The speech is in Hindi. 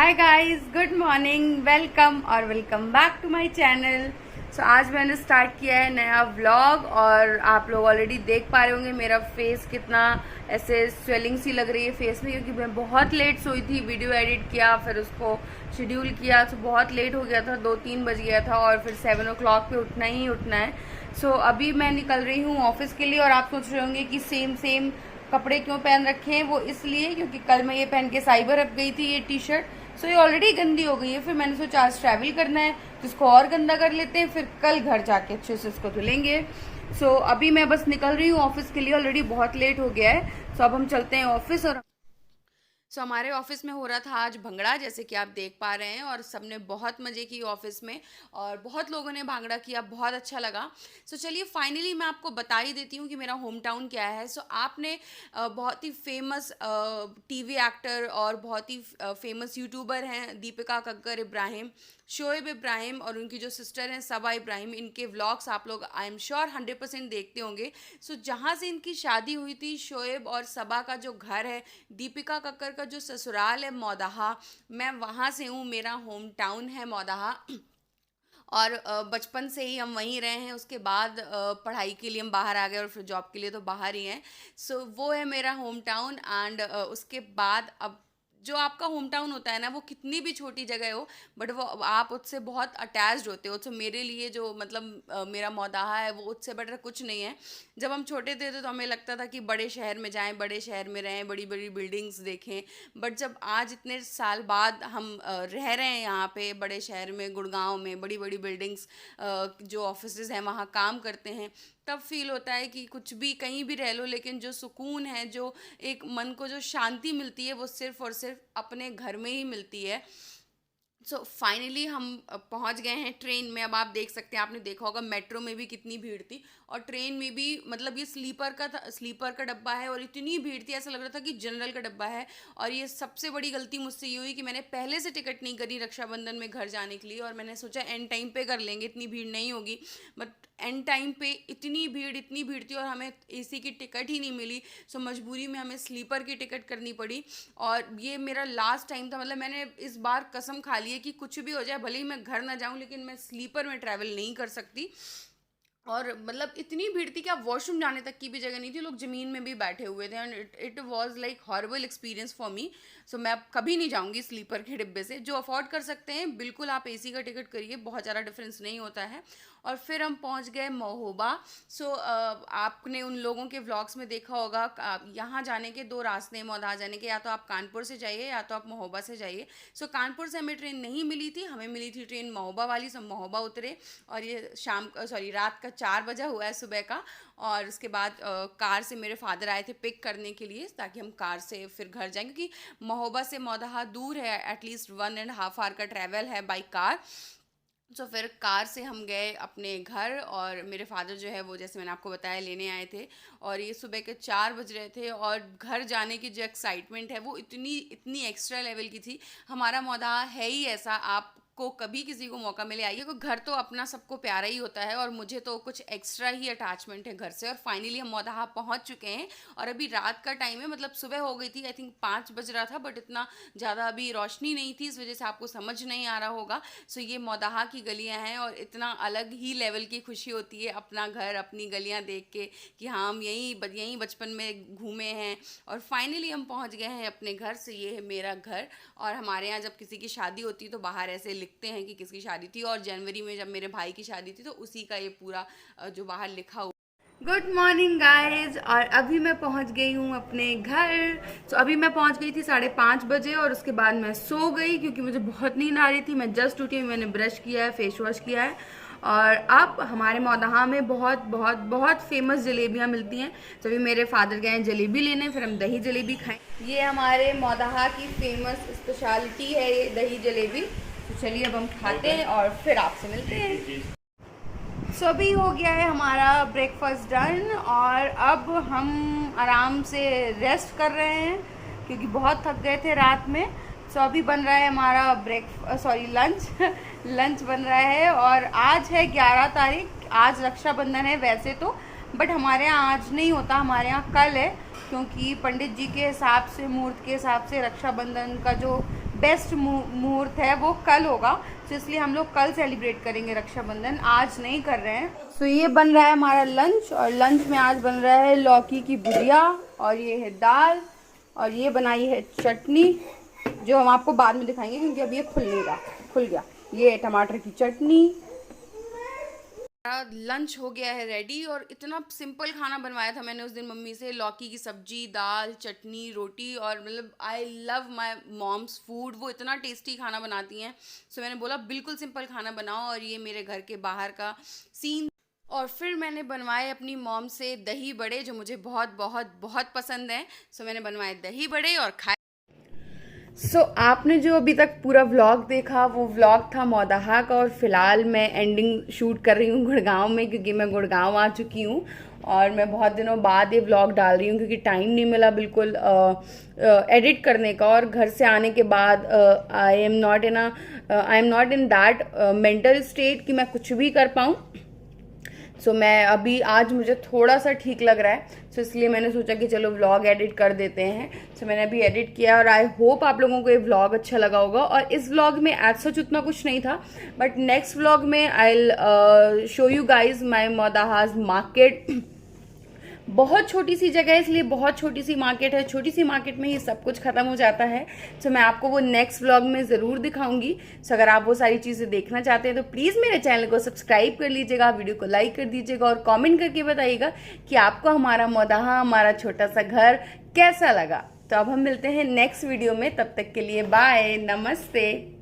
Hi guys, good morning, welcome back to my channel. So आज मैंने स्टार्ट किया है नया व्लॉग और आप लोग ऑलरेडी देख पा रहे होंगे मेरा फेस कितना ऐसे स्वेलिंग सी लग रही है फेस में, क्योंकि मैं बहुत लेट सोई थी। वीडियो एडिट किया, फिर उसको शेड्यूल किया, तो बहुत लेट हो गया था, 2-3 बज गया था और फिर 7 o'clock पे उठना ही उठना है। सो अभी मैं निकल रही हूँ ऑफिस के लिए और आप सोच रहे होंगे कि सेम कपड़े क्यों पहन रखे हैं। वो इसलिए क्योंकि कल मैं ये पहन के साइबर अब गई थी, ये टी शर्ट। सो ये ऑलरेडी गंदी हो गई है, फिर मैंने सोचा आज ट्रैवल करना है तो इसको और गंदा कर लेते हैं, फिर कल घर जाके अच्छे से इसको धुलेंगे। सो अभी मैं बस निकल रही हूँ ऑफिस के लिए, ऑलरेडी बहुत लेट हो गया है। सो अब हम चलते हैं ऑफिस। और हमारे ऑफिस में हो रहा था आज भंगड़ा, जैसे कि आप देख पा रहे हैं, और सबने बहुत मज़े की ऑफिस में और बहुत लोगों ने भांगड़ा किया, बहुत अच्छा लगा। चलिए फाइनली मैं आपको बता ही देती हूँ कि मेरा होम टाउन क्या है। आपने बहुत ही फेमस टीवी एक्टर और बहुत ही फेमस यूट्यूबर हैं दीपिका कक्कर इब्राहिम, शोएब इब्राहिम और उनकी जो सिस्टर हैं सबा इब्राहिम, इनके व्लॉग्स आप लोग आई एम श्योर 100% देखते होंगे। जहाँ से इनकी शादी हुई थी, शोएब और सबा का जो घर है, दीपिका कक्कर का जो ससुराल है मौदाहा, मैं वहाँ से हूँ, मेरा होम टाउन है मौदाहा। और बचपन से ही हम वहीं रहे हैं। उसके बाद पढ़ाई के लिए हम बाहर आ गए और फिर जॉब के लिए तो बाहर ही हैं। वो है मेरा होम टाउन। एंड उसके बाद अब जो आपका होम टाउन होता है ना, वो कितनी भी छोटी जगह हो बट वो आप उससे बहुत अटैच्ड होते हो। मेरे लिए जो मतलब मेरा मौदाहा है वो उससे बेटर कुछ नहीं है। जब हम छोटे थे तो हमें लगता था कि बड़े शहर में जाएं, बड़े शहर में रहें, बड़ी बड़ी बिल्डिंग्स देखें। बट जब आज इतने साल बाद हम रह रहे हैं यहाँ पे बड़े शहर में, गुड़गांव में, बड़ी बड़ी बिल्डिंग्स, जो ऑफिसेज हैं वहाँ काम करते हैं, तब फील होता है कि कुछ भी कहीं भी रह लो, लेकिन जो सुकून है, जो एक मन को जो शांति मिलती है, वो सिर्फ़ और सिर्फ अपने घर में ही मिलती है। फाइनली हम पहुंच गए हैं ट्रेन में। अब आप देख सकते हैं, आपने देखा होगा मेट्रो में भी कितनी भीड़ थी और ट्रेन में भी, मतलब ये स्लीपर का था, स्लीपर का डब्बा है और इतनी भीड़ थी, ऐसा लग रहा था कि जनरल का डब्बा है। और ये सबसे बड़ी गलती मुझसे ये हुई कि मैंने पहले से टिकट नहीं करी रक्षाबंधन में घर जाने के लिए, और मैंने सोचा एंड टाइम पे कर लेंगे, इतनी भीड़ नहीं होगी। बट एंड टाइम पे इतनी भीड़ थी और हमें एसी की टिकट ही नहीं मिली। मजबूरी में हमें स्लीपर की टिकट करनी पड़ी। और ये मेरा लास्ट टाइम था, मतलब मैंने इस बार कसम खा ली है कि कुछ भी हो जाए, भले ही मैं घर ना जाऊं, लेकिन मैं स्लीपर में ट्रैवल नहीं कर सकती। और मतलब इतनी भीड़ थी कि आप वॉशरूम जाने तक की भी जगह नहीं थी, लोग ज़मीन में भी बैठे हुए थे। And it was like horrible experience for me. मैं अब कभी नहीं जाऊंगी स्लीपर के डिब्बे से। जो अफोर्ड कर सकते हैं बिल्कुल आप एसी का टिकट करिए, बहुत ज़्यादा डिफरेंस नहीं होता है। और फिर हम पहुंच गए महोबा। आपने उन लोगों के व्लॉग्स में देखा होगा, यहाँ जाने के 2 रास्ते हैं मौदाहा जाने के, या तो आप कानपुर से जाइए या तो आप महोबा से जाइए। कानपुर से हमें ट्रेन नहीं मिली थी, हमें मिली थी ट्रेन महोबा वाली। महोबा उतरे और ये रात का 4 बजा हुआ है सुबह का। और उसके बाद कार से मेरे फादर आए थे पिक करने के लिए, ताकि हम कार से फिर घर जाएं, क्योंकि महोबा से मौदाहा दूर है, एटलीस्ट 1.5 आवर का ट्रैवल है बाई कार। फिर कार से हम गए अपने घर, और मेरे फादर जो है वो, जैसे मैंने आपको बताया, लेने आए थे। और ये सुबह के 4 बज रहे थे और घर जाने की जो एक्साइटमेंट है वो इतनी एक्स्ट्रा लेवल की थी। हमारा मौदाहा है ही ऐसा, आप को कभी किसी को मौका मिले आइए, क्योंकि घर तो अपना सबको प्यारा ही होता है और मुझे तो कुछ एक्स्ट्रा ही अटैचमेंट है घर से। और फाइनली हम मौदाहा पहुंच चुके हैं और अभी रात का टाइम है, मतलब सुबह हो गई थी, आई थिंक 5 बज रहा था, बट इतना ज़्यादा अभी रोशनी नहीं थी, इस वजह से आपको समझ नहीं आ रहा होगा। ये मौदाहा की गलियां हैं और इतना अलग ही लेवल की खुशी होती है अपना घर, अपनी गलियां देख के, कि हाँ हम यहीं बचपन में घूमे हैं। और फाइनली हम पहुंच गए हैं अपने घर। ये है मेरा घर। और हमारे यहाँ जब किसी की शादी होती है तो बाहर ऐसे लिखते हैं कि किसकी शादी थी, और जनवरी में जब मेरे भाई की शादी थी तो उसी का ये पूरा जो बाहर लिखा हुआ। गुड मॉर्निंग गाइज, और अभी मैं पहुंच गई हूँ अपने घर। अभी मैं पहुंच गई थी 5:30 बजे, और उसके बाद मैं सो गई क्योंकि मुझे बहुत नींद आ रही थी। मैं जस्ट उठी, मैंने ब्रश किया है, फेस वॉश किया है। और अब हमारे मौदाहा में बहुत बहुत बहुत फेमस जलेबियाँ मिलती हैं। अभी मेरे फादर गए हैं जलेबी लेने, फिर हम दही जलेबी खाएं। ये हमारे मौदाहा की फेमस स्पेशलिटी है, ये दही जलेबी। चलिए अब हम खाते हैं और फिर आपसे मिलते हैं। अभी हो गया है हमारा ब्रेकफास्ट डन, और अब हम आराम से रेस्ट कर रहे हैं क्योंकि बहुत थक गए थे रात में। अभी बन रहा है हमारा लंच बन रहा है। और आज है 11 तारीख, आज रक्षाबंधन है वैसे तो, बट हमारे यहाँ आज नहीं होता, हमारे यहाँ कल है। क्योंकि पंडित जी के हिसाब से, मुहूर्त के हिसाब से रक्षाबंधन का जो बेस्ट मुहूर्त है वो कल होगा, तो इसलिए हम लोग कल सेलिब्रेट करेंगे रक्षाबंधन, आज नहीं कर रहे हैं। तो ये बन रहा है हमारा लंच, और लंच में आज बन रहा है लौकी की भुजिया, और ये है दाल, और ये बनाई है चटनी जो हम आपको बाद में दिखाएंगे क्योंकि अभी ये खुल गया। ये है टमाटर की चटनी। लंच हो गया है रेडी, और इतना सिंपल खाना बनवाया था मैंने उस दिन मम्मी से, लौकी की सब्जी, दाल, चटनी, रोटी, और मतलब I love my moms food, वो इतना टेस्टी खाना बनाती हैं। सो मैंने बोला बिल्कुल सिंपल खाना बनाओ, और ये मेरे घर के बाहर का सीन। और फिर मैंने बनवाए अपनी मॉम से दही बड़े जो मुझे बहुत बहुत बहुत पसंद हैं। सो मैंने बनवाए दही बड़े और खाए। आपने जो अभी तक पूरा व्लॉग देखा वो व्लॉग था मौदाहा का, और फिलहाल मैं एंडिंग शूट कर रही हूँ गुड़गांव में, क्योंकि मैं गुड़गांव आ चुकी हूँ और मैं बहुत दिनों बाद ये व्लॉग डाल रही हूँ क्योंकि टाइम नहीं मिला बिल्कुल एडिट करने का। और घर से आने के बाद I am not in that mental state कि मैं कुछ भी कर पाऊँ। सो मैं अभी आज मुझे थोड़ा सा ठीक लग रहा है, सो इसलिए मैंने सोचा कि चलो व्लॉग एडिट कर देते हैं। सो मैंने अभी एडिट किया, और आई होप आप लोगों को ये व्लॉग अच्छा लगा होगा। और इस व्लॉग में एज सच उतना कुछ नहीं था, बट नेक्स्ट व्लॉग में I will show you guys my मौदाहाज मार्केट। बहुत छोटी सी जगह है इसलिए बहुत छोटी सी मार्केट है, छोटी सी मार्केट में ही सब कुछ खत्म हो जाता है। सो मैं आपको वो नेक्स्ट व्लॉग में ज़रूर दिखाऊंगी। सो अगर आप वो सारी चीज़ें देखना चाहते हैं तो प्लीज़ मेरे चैनल को सब्सक्राइब कर लीजिएगा, वीडियो को लाइक कर दीजिएगा, और कमेंट करके बताइएगा कि आपको हमारा मौदाहा, हमारा छोटा सा घर कैसा लगा। तो अब हम मिलते हैं नेक्स्ट वीडियो में, तब तक के लिए बाय, नमस्ते।